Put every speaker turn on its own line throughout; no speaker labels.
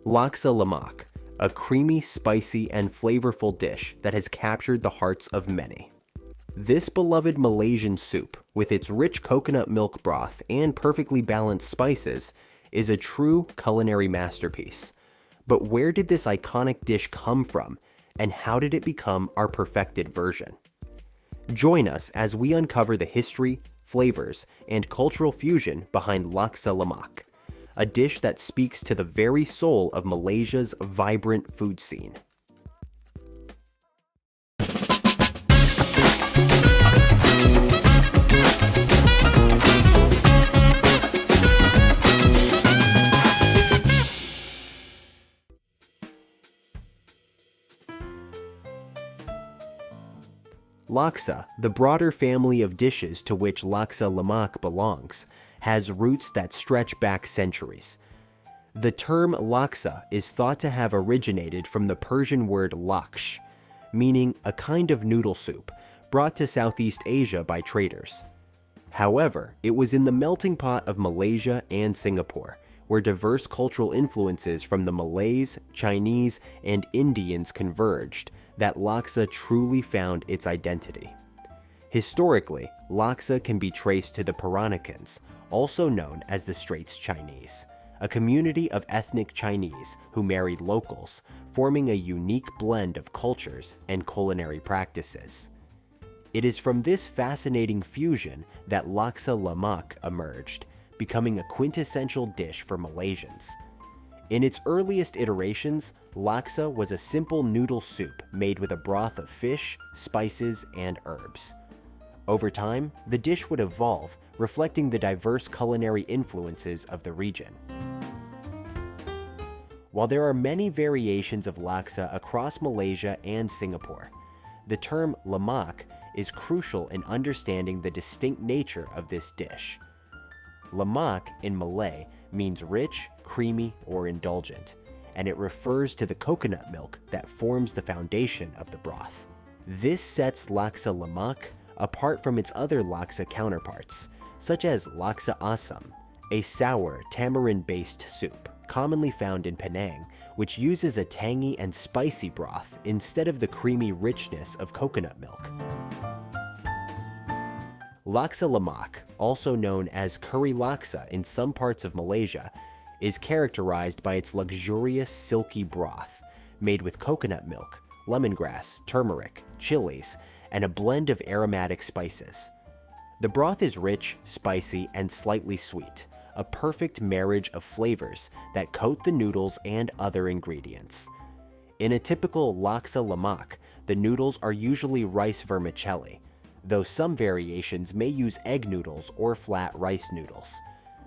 Laksa Lemak, a creamy, spicy, and flavorful dish that has captured the hearts of many. This beloved Malaysian soup, with its rich coconut milk broth and perfectly balanced spices, is a true culinary masterpiece. But where did this iconic dish come from, and how did it become our perfected version? Join us as we uncover the history, flavors, and cultural fusion behind Laksa Lemak, a dish that speaks to the very soul of Malaysia's vibrant food scene. Laksa, the broader family of dishes to which Laksa Lemak belongs, has roots that stretch back centuries. The term laksa is thought to have originated from the Persian word laksh, meaning a kind of noodle soup brought to Southeast Asia by traders. However, it was in the melting pot of Malaysia and Singapore, where diverse cultural influences from the Malays, Chinese, and Indians converged, that laksa truly found its identity. Historically, laksa can be traced to the Peranicans, also known as the Straits Chinese, a community of ethnic Chinese who married locals, forming a unique blend of cultures and culinary practices. It is from this fascinating fusion that Laksa Lemak emerged, becoming a quintessential dish for Malaysians. In its earliest iterations, laksa was a simple noodle soup made with a broth of fish, spices, and herbs. Over time, the dish would evolve, reflecting the diverse culinary influences of the region. While there are many variations of laksa across Malaysia and Singapore, the term lemak is crucial in understanding the distinct nature of this dish. Lemak in Malay means rich, creamy, or indulgent, and it refers to the coconut milk that forms the foundation of the broth. This sets Laksa Lemak apart from its other laksa counterparts, such as Laksa Asam, a sour tamarind-based soup commonly found in Penang, which uses a tangy and spicy broth instead of the creamy richness of coconut milk. Laksa Lemak, also known as curry laksa in some parts of Malaysia, is characterized by its luxurious silky broth, made with coconut milk, lemongrass, turmeric, chilies, and a blend of aromatic spices. The broth is rich, spicy, and slightly sweet, a perfect marriage of flavors that coat the noodles and other ingredients. In a typical Laksa Lemak, the noodles are usually rice vermicelli, though some variations may use egg noodles or flat rice noodles.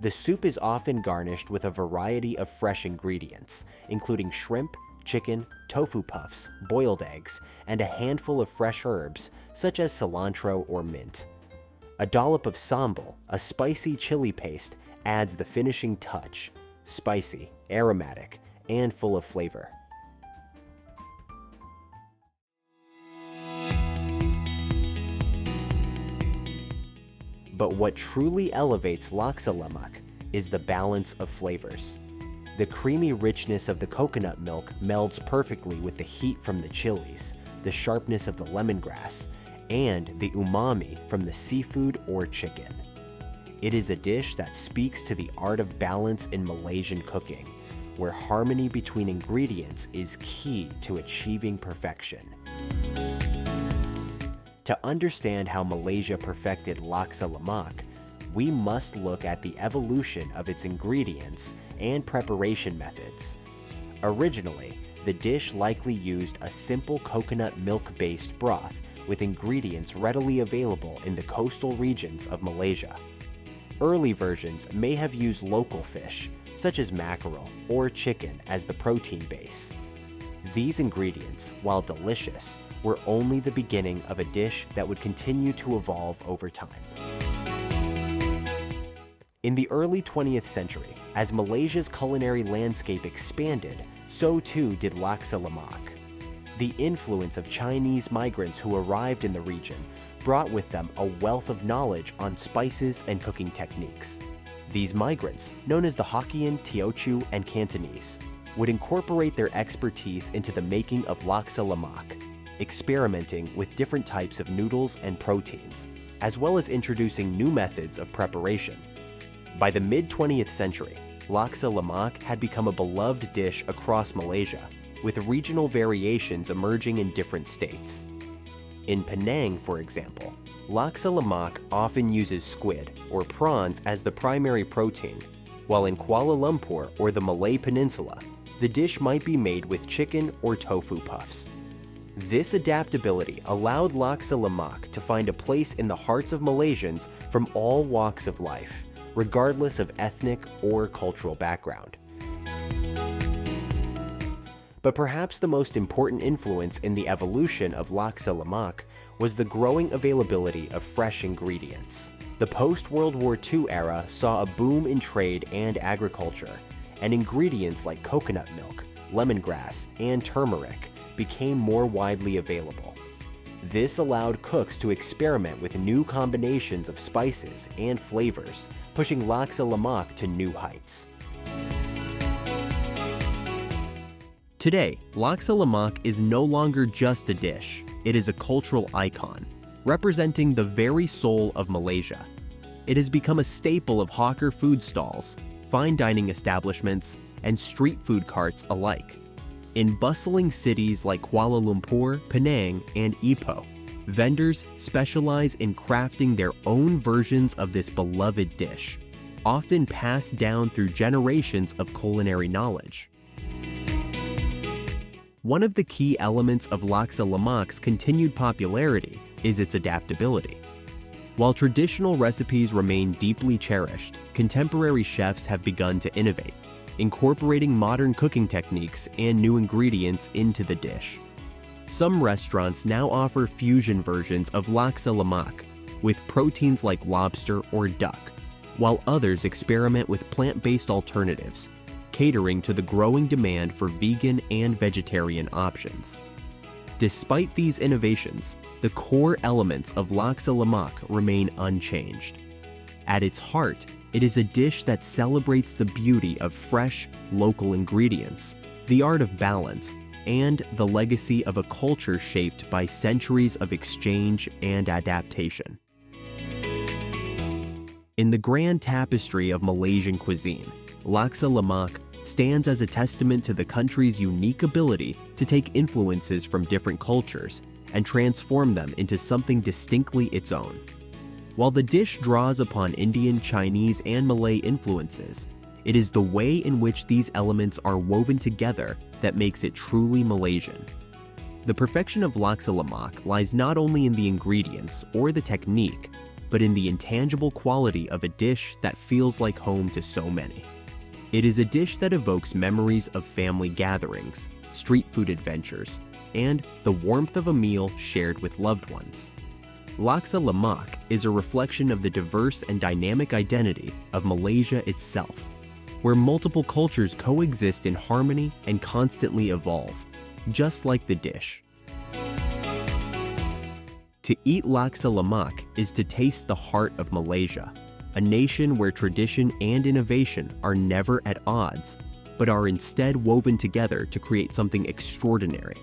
The soup is often garnished with a variety of fresh ingredients, including shrimp, chicken, tofu puffs, boiled eggs, and a handful of fresh herbs such as cilantro or mint. A dollop of sambal, a spicy chili paste, adds the finishing touch, spicy, aromatic, and full of flavor. But what truly elevates Laksa Lemak is the balance of flavors. The creamy richness of the coconut milk melds perfectly with the heat from the chilies, the sharpness of the lemongrass, and the umami from the seafood or chicken. It is a dish that speaks to the art of balance in Malaysian cooking, where harmony between ingredients is key to achieving perfection. To understand how Malaysia perfected Laksa Lemak, we must look at the evolution of its ingredients and preparation methods. Originally, the dish likely used a simple coconut milk-based broth with ingredients readily available in the coastal regions of Malaysia. Early versions may have used local fish, such as mackerel or chicken, as the protein base. These ingredients, while delicious, were only the beginning of a dish that would continue to evolve over time. In the early 20th century, as Malaysia's culinary landscape expanded, so too did Laksa Lemak. The influence of Chinese migrants who arrived in the region brought with them a wealth of knowledge on spices and cooking techniques. These migrants, known as the Hokkien, Teochew, and Cantonese, would incorporate their expertise into the making of Laksa Lemak, experimenting with different types of noodles and proteins, as well as introducing new methods of preparation. By the mid-20th century, Laksa Lemak had become a beloved dish across Malaysia, with regional variations emerging in different states. In Penang, for example, Laksa Lemak often uses squid or prawns as the primary protein, while in Kuala Lumpur or the Malay Peninsula, the dish might be made with chicken or tofu puffs. This adaptability allowed Laksa Lemak to find a place in the hearts of Malaysians from all walks of life, regardless of ethnic or cultural background. But perhaps the most important influence in the evolution of Laksa Lemak was the growing availability of fresh ingredients. The post-World War II era saw a boom in trade and agriculture, and ingredients like coconut milk, lemongrass, and turmeric became more widely available. This allowed cooks to experiment with new combinations of spices and flavors, pushing Laksa Lemak to new heights. Today, Laksa Lemak is no longer just a dish, it is a cultural icon, representing the very soul of Malaysia. It has become a staple of hawker food stalls, fine dining establishments, and street food carts alike. In bustling cities like Kuala Lumpur, Penang, and Ipoh, vendors specialize in crafting their own versions of this beloved dish, often passed down through generations of culinary knowledge. One of the key elements of Laksa Lemak's continued popularity is its adaptability. While traditional recipes remain deeply cherished, contemporary chefs have begun to innovate, incorporating modern cooking techniques and new ingredients into the dish. Some restaurants now offer fusion versions of Laksa Lemak with proteins like lobster or duck, while others experiment with plant-based alternatives, catering to the growing demand for vegan and vegetarian options. Despite these innovations, the core elements of Laksa Lemak remain unchanged. At its heart, it is a dish that celebrates the beauty of fresh, local ingredients, the art of balance, and the legacy of a culture shaped by centuries of exchange and adaptation. In the grand tapestry of Malaysian cuisine, Laksa Lemak stands as a testament to the country's unique ability to take influences from different cultures and transform them into something distinctly its own. While the dish draws upon Indian, Chinese, and Malay influences, it is the way in which these elements are woven together that makes it truly Malaysian. The perfection of Laksa Lemak lies not only in the ingredients or the technique, but in the intangible quality of a dish that feels like home to so many. It is a dish that evokes memories of family gatherings, street food adventures, and the warmth of a meal shared with loved ones. Laksa Lemak is a reflection of the diverse and dynamic identity of Malaysia itself, where multiple cultures coexist in harmony and constantly evolve, just like the dish. To eat Laksa Lemak is to taste the heart of Malaysia, a nation where tradition and innovation are never at odds, but are instead woven together to create something extraordinary.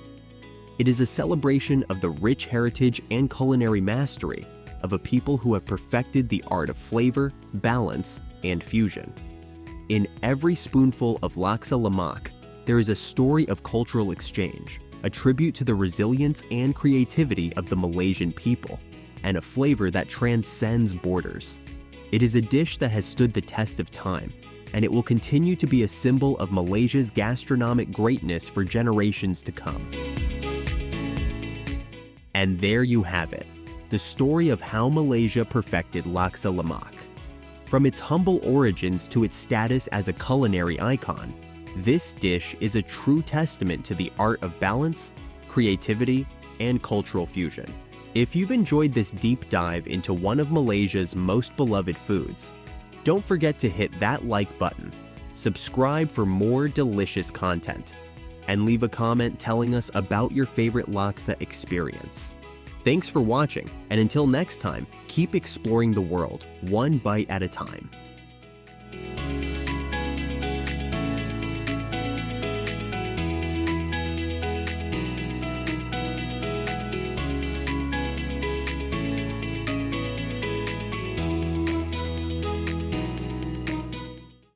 It is a celebration of the rich heritage and culinary mastery of a people who have perfected the art of flavor, balance, and fusion. In every spoonful of Laksa Lemak, there is a story of cultural exchange, a tribute to the resilience and creativity of the Malaysian people, and a flavor that transcends borders. It is a dish that has stood the test of time, and it will continue to be a symbol of Malaysia's gastronomic greatness for generations to come. And there you have it, the story of how Malaysia perfected Laksa Lemak. From its humble origins to its status as a culinary icon, this dish is a true testament to the art of balance, creativity, and cultural fusion. If you've enjoyed this deep dive into one of Malaysia's most beloved foods, don't forget to hit that like button, subscribe for more delicious content, and leave a comment telling us about your favorite laksa experience. Thanks for watching, and until next time, keep exploring the world, one bite at a time.